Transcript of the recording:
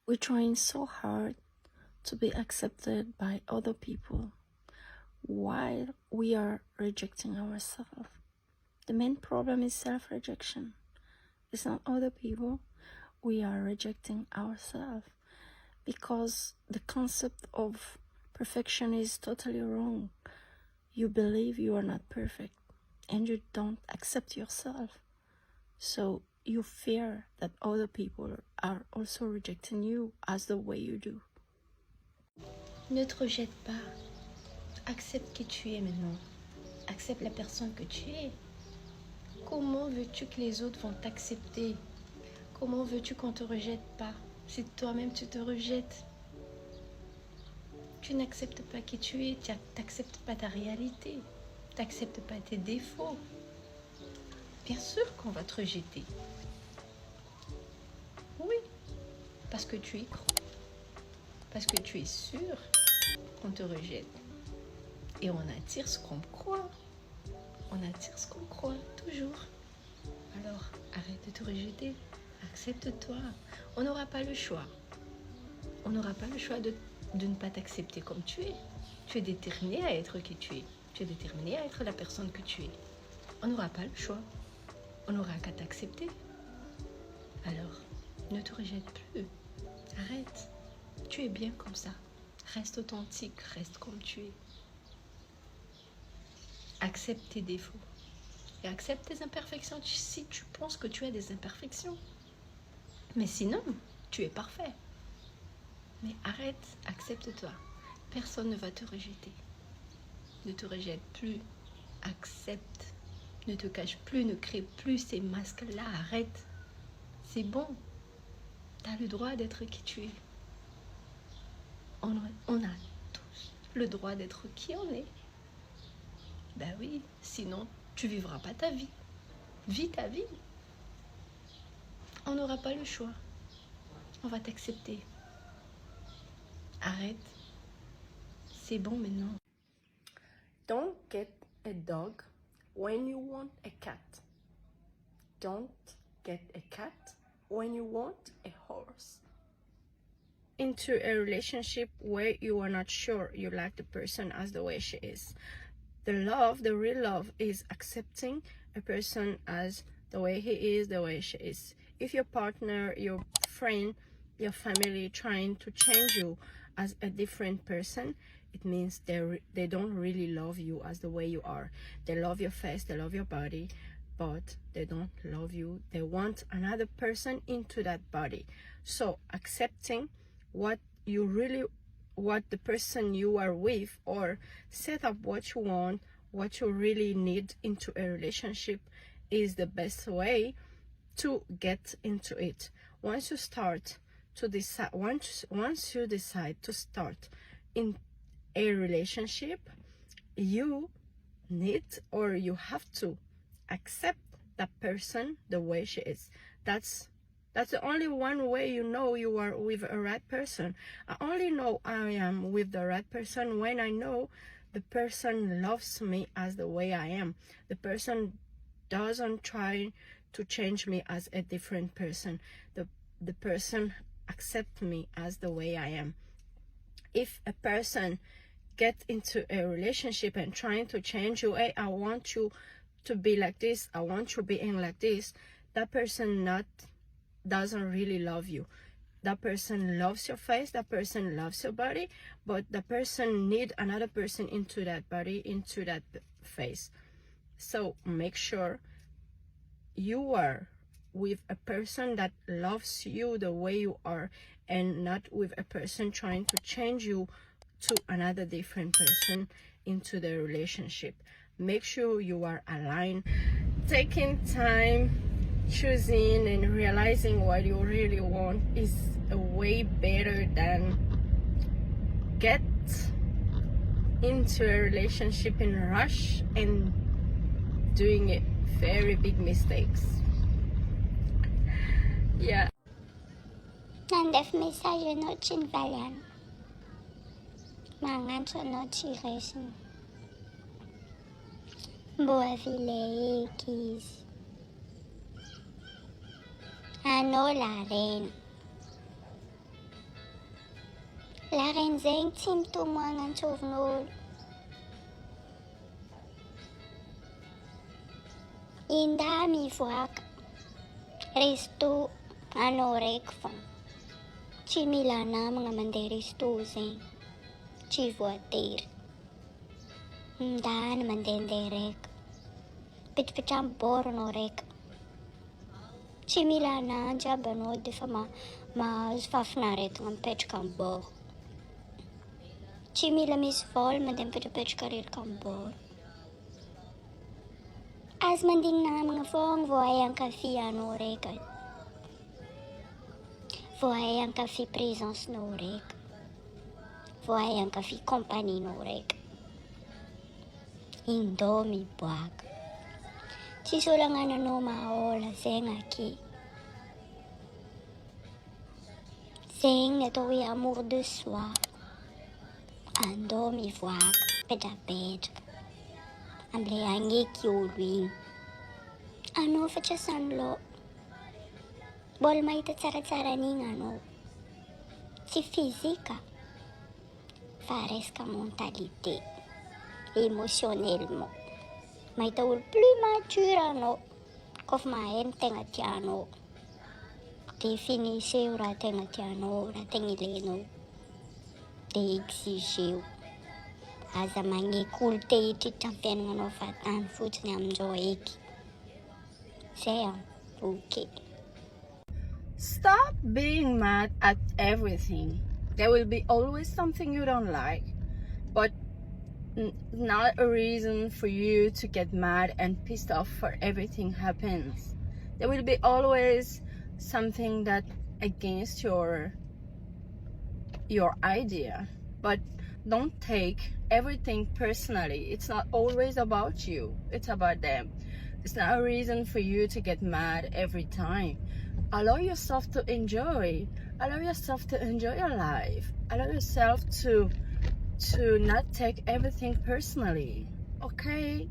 We're trying so hard to be accepted by other people while we are rejecting ourselves. The main problem is self-rejection. It's not other people. We are rejecting ourselves because the concept of perfection is totally wrong. You believe you are not perfect and you don't accept yourself. So you fear that other people are also rejecting you as the way you do. Ne te rejette pas. Accepte qui tu es maintenant. Accepte la personne que tu es. Comment veux-tu que les autres vont t'accepter? Comment veux-tu qu'on ne te rejette pas si toi-même tu te rejettes? Tu n'acceptes pas qui tu es, tu n'acceptes pas ta réalité, tu n'acceptes pas tes défauts. Bien sûr qu'on va te rejeter. Oui, parce que tu y crois. Parce que tu es sûr qu'on te rejette. Et on attire ce qu'on croit. On attire ce qu'on croit, toujours. Alors, arrête de te rejeter. Accepte-toi. On n'aura pas le choix. On n'aura pas le choix de ne pas t'accepter comme tu es. Tu es déterminé à être qui tu es. Tu es déterminé à être la personne que tu es. On n'aura pas le choix. On n'aura qu'à t'accepter. Alors, ne te rejette plus. Arrête. Tu es bien comme ça. Reste authentique, reste comme tu es. Accepte tes défauts. Et accepte tes imperfections si tu penses que tu as des imperfections. Mais sinon, tu es parfait. Mais arrête, accepte-toi. Personne ne va te rejeter. Ne te rejette plus. Accepte. Ne te cache plus, ne crée plus ces masques-là. Arrête. C'est bon. Tu as le droit d'être qui tu es. On a tous le droit d'être qui on est. Ben oui, sinon tu vivras pas ta vie. Vis ta vie. On n'aura pas le choix. On va t'accepter. Arrête. C'est bon maintenant. Don't get a dog when you want a cat. Don't get a cat when you want a horse. Into a relationship where you are not sure you like the person as the way she is. The real love is accepting a person as the way he is, the way she is. If your partner, your friend, your family trying to change you as a different person, it means they don't really love you as the way you are. They love your face, they love your body, but they don't love you. They want another person into that body. So accepting what the person you are with, or set up what you want, what you really need into a relationship, is the best way to get into it. Once you decide to start in a relationship, you need, or you have to accept that person the way she is. That's the only one way you know you are with a right person. I only know I am with the right person when I know the person loves me as the way I am. The person doesn't try to change me as a different person. The person accepts me as the way I am. If a person gets into a relationship and trying to change you, hey, I want you to be like this, I want you being like this, that person doesn't really love you. That person loves your face, that person loves your body, but the person needs another person into that body, into that face. So make sure you are with a person that loves you the way you are, and not with a person trying to change you to another different person into the relationship. Make sure you are aligned. Taking time, choosing and realizing what you really want is way better than get into a relationship in a rush and doing very big mistakes. Yeah. Nandef message notin valian. Manganto notiration. Boa vile kis. Ano la reine. Laharegny zegny tsy mitomagna antsovin'olo. Inda mivoaka resto anao raiky fogna. Tsy mila namagna mandeha resto zegny. Tsy voatery. Indany mandehandeha raiky. Mipetrapetra amin'ny bord anao raiky. Tsy mila nanjy aby anao defa mahazo fahafinaretana mipetraka amin'ny bord. Tsy mila misy vôla mandeha mipetrapetraka reraka amin'ny bord. Azo mandigny namagna fogna vao hay ankafy anao raiky. Vao hay ankafy présencenao raiky. Vao hay ankafy compagninao raiky. Indao miboaka. Tsisy olo agnananao mahaola zegny ake. Zegny atao hoe amour de soi. Andao mivoaka, petrapetraka. Amle agneky olo igny. Anao fa tsy asan'lo. Mbola mahita tsaratsara an'igny anao. Tsy fizika. Fa resaka mentalité. Émotionnellement. Mahita olo plus mature anao. Kofa mahay ny tegna tianao. Définisseo raha tegna tianao, raha tegna ilenao. De exigeo. Aza magneky olo te hitritra amin'ny fiainagnanao fatany fotsiny amin'izao eky. Zay okay. Stop being mad at everything. There will be always something you don't like, but not a reason for you to get mad and pissed off for everything happens. There will be always something that against your idea, but don't take everything personally. It's not always about you, it's about them. It's not a reason for you to get mad every time. Allow yourself to enjoy. Allow yourself to enjoy your life. Allow yourself to not take everything personally. Okay?